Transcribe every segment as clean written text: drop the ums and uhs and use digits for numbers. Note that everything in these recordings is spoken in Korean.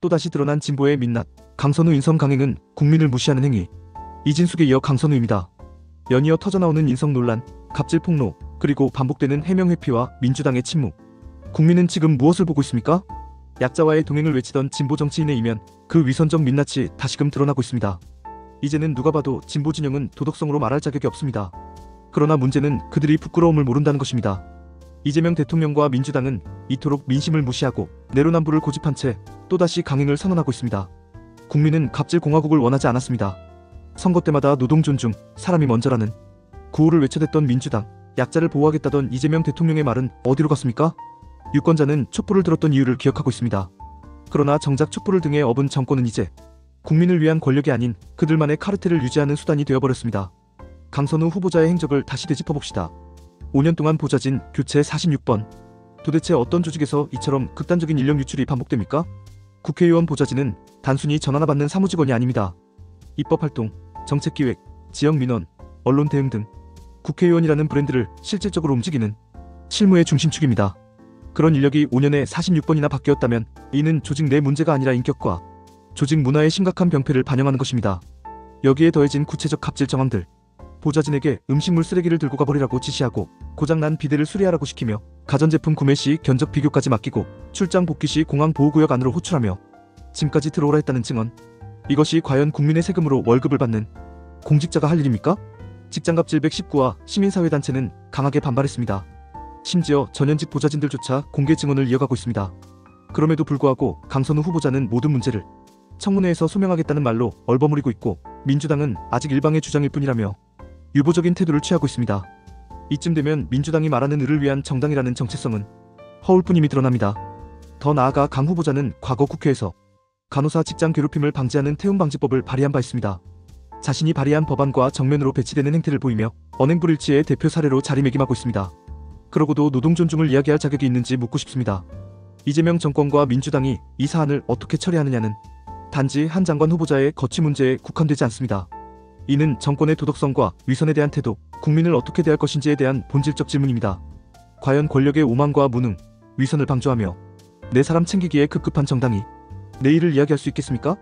또다시 드러난 진보의 민낯, 강선우 인성 강행은 국민을 무시하는 행위. 이진숙에 이어 강선우입니다. 연이어 터져나오는 인성 논란, 갑질 폭로, 그리고 반복되는 해명 회피와 민주당의 침묵. 국민은 지금 무엇을 보고 있습니까? 약자와의 동행을 외치던 진보 정치인의 이면, 그 위선적 민낯이 다시금 드러나고 있습니다. 이제는 누가 봐도 진보 진영은 도덕성으로 말할 자격이 없습니다. 그러나 문제는 그들이 부끄러움을 모른다는 것입니다. 이재명 대통령과 민주당은 이토록 민심을 무시하고 내로남불을 고집한 채 또다시 강행을 선언하고 있습니다. 국민은 갑질 공화국을 원하지 않았습니다. 선거 때마다 노동 존중, 사람이 먼저라는 구호를 외쳐댔던 민주당, 약자를 보호하겠다던 이재명 대통령의 말은 어디로 갔습니까? 유권자는 촛불을 들었던 이유를 기억하고 있습니다. 그러나 정작 촛불을 등에 업은 정권은 이제 국민을 위한 권력이 아닌 그들만의 카르텔을 유지하는 수단이 되어버렸습니다. 강선우 후보자의 행적을 다시 되짚어봅시다. 5년 동안 보좌진 교체 46번. 도대체 어떤 조직에서 이처럼 극단적인 인력 유출이 반복됩니까? 국회의원 보좌진은 단순히 전화나 받는 사무직원이 아닙니다. 입법활동, 정책기획, 지역민원, 언론 대응 등 국회의원이라는 브랜드를 실질적으로 움직이는 실무의 중심축입니다. 그런 인력이 5년에 46번이나 바뀌었다면 이는 조직 내 문제가 아니라 인격과 조직 문화의 심각한 병폐를 반영하는 것입니다. 여기에 더해진 구체적 갑질 정황들, 보좌진에게 음식물 쓰레기를 들고 가버리라고 지시하고 고장난 비데를 수리하라고 시키며 가전제품 구매 시 견적 비교까지 맡기고 출장 복귀 시 공항 보호구역 안으로 호출하며 짐까지 들어오라 했다는 증언. 이것이 과연 국민의 세금으로 월급을 받는 공직자가 할 일입니까? 직장갑질 119와 시민사회단체는 강하게 반발했습니다. 심지어 전현직 보좌진들조차 공개 증언을 이어가고 있습니다. 그럼에도 불구하고 강선우 후보자는 모든 문제를 청문회에서 소명하겠다는 말로 얼버무리고 있고 민주당은 아직 일방의 주장일 뿐이라며 유보적인 태도를 취하고 있습니다. 이쯤 되면 민주당이 말하는 을을 위한 정당이라는 정체성은 허울뿐임이 드러납니다. 더 나아가 강 후보자는 과거 국회에서 간호사 직장 괴롭힘을 방지하는 태움방지법을 발의한 바 있습니다. 자신이 발의한 법안과 정면으로 배치되는 행태를 보이며 언행불일치의 대표 사례로 자리매김하고 있습니다. 그러고도 노동 존중을 이야기할 자격이 있는지 묻고 싶습니다. 이재명 정권과 민주당이 이 사안을 어떻게 처리하느냐는 단지 한 장관 후보자의 거취 문제에 국한되지 않습니다. 이는 정권의 도덕성과 위선에 대한 태도, 국민을 어떻게 대할 것인지에 대한 본질적 질문입니다. 과연 권력의 오만과 무능, 위선을 방조하며 내 사람 챙기기에 급급한 정당이 내일을 이야기할 수 있겠습니까?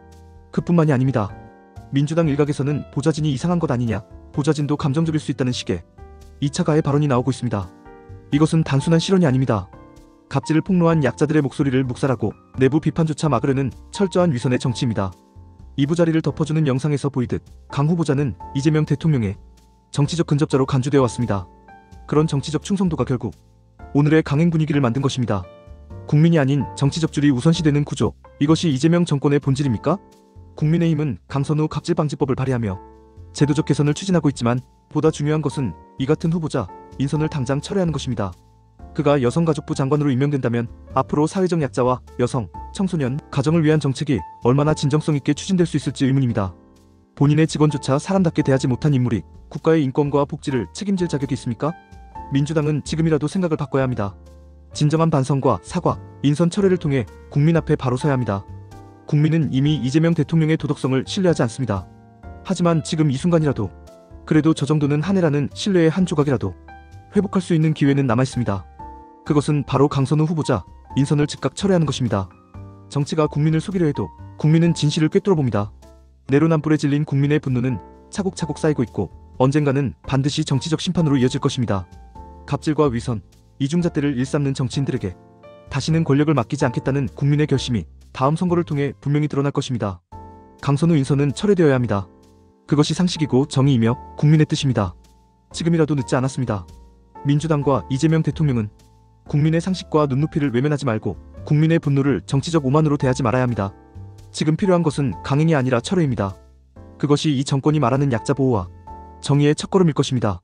그뿐만이 아닙니다. 민주당 일각에서는 보좌진이 이상한 것 아니냐, 보좌진도 감정적일 수 있다는 식의 2차 가해 발언이 나오고 있습니다. 이것은 단순한 실언이 아닙니다. 갑질을 폭로한 약자들의 목소리를 묵살하고 내부 비판조차 막으려는 철저한 위선의 정치입니다. 이부 자리를 덮어주는 영상에서 보이듯 강 후보자는 이재명 대통령의 정치적 근접자로 간주되어 왔습니다. 그런 정치적 충성도가 결국 오늘의 강행 분위기를 만든 것입니다. 국민이 아닌 정치적 줄이 우선시되는 구조, 이것이 이재명 정권의 본질입니까? 국민의힘은 강선우 갑질방지법을 발의하며 제도적 개선을 추진하고 있지만 보다 중요한 것은 이 같은 후보자 인선을 당장 철회하는 것입니다. 그가 여성가족부 장관으로 임명된다면 앞으로 사회적 약자와 여성, 청소년, 가정을 위한 정책이 얼마나 진정성 있게 추진될 수 있을지 의문입니다. 본인의 직원조차 사람답게 대하지 못한 인물이 국가의 인권과 복지를 책임질 자격이 있습니까? 민주당은 지금이라도 생각을 바꿔야 합니다. 진정한 반성과 사과, 인선 철회를 통해 국민 앞에 바로 서야 합니다. 국민은 이미 이재명 대통령의 도덕성을 신뢰하지 않습니다. 하지만 지금 이 순간이라도 그래도 저 정도는 한 해라는 신뢰의 한 조각이라도 회복할 수 있는 기회는 남아있습니다. 그것은 바로 강선우 후보자 인선을 즉각 철회하는 것입니다. 정치가 국민을 속이려 해도 국민은 진실을 꿰뚫어봅니다. 내로남불에 질린 국민의 분노는 차곡차곡 쌓이고 있고 언젠가는 반드시 정치적 심판으로 이어질 것입니다. 갑질과 위선, 이중잣대를 일삼는 정치인들에게 다시는 권력을 맡기지 않겠다는 국민의 결심이 다음 선거를 통해 분명히 드러날 것입니다. 강선우 인선은 철회되어야 합니다. 그것이 상식이고 정의이며 국민의 뜻입니다. 지금이라도 늦지 않았습니다. 민주당과 이재명 대통령은 국민의 상식과 눈높이를 외면하지 말고 국민의 분노를 정치적 오만으로 대하지 말아야 합니다. 지금 필요한 것은 강행이 아니라 철회입니다. 그것이 이 정권이 말하는 약자 보호와 정의의 첫걸음일 것입니다.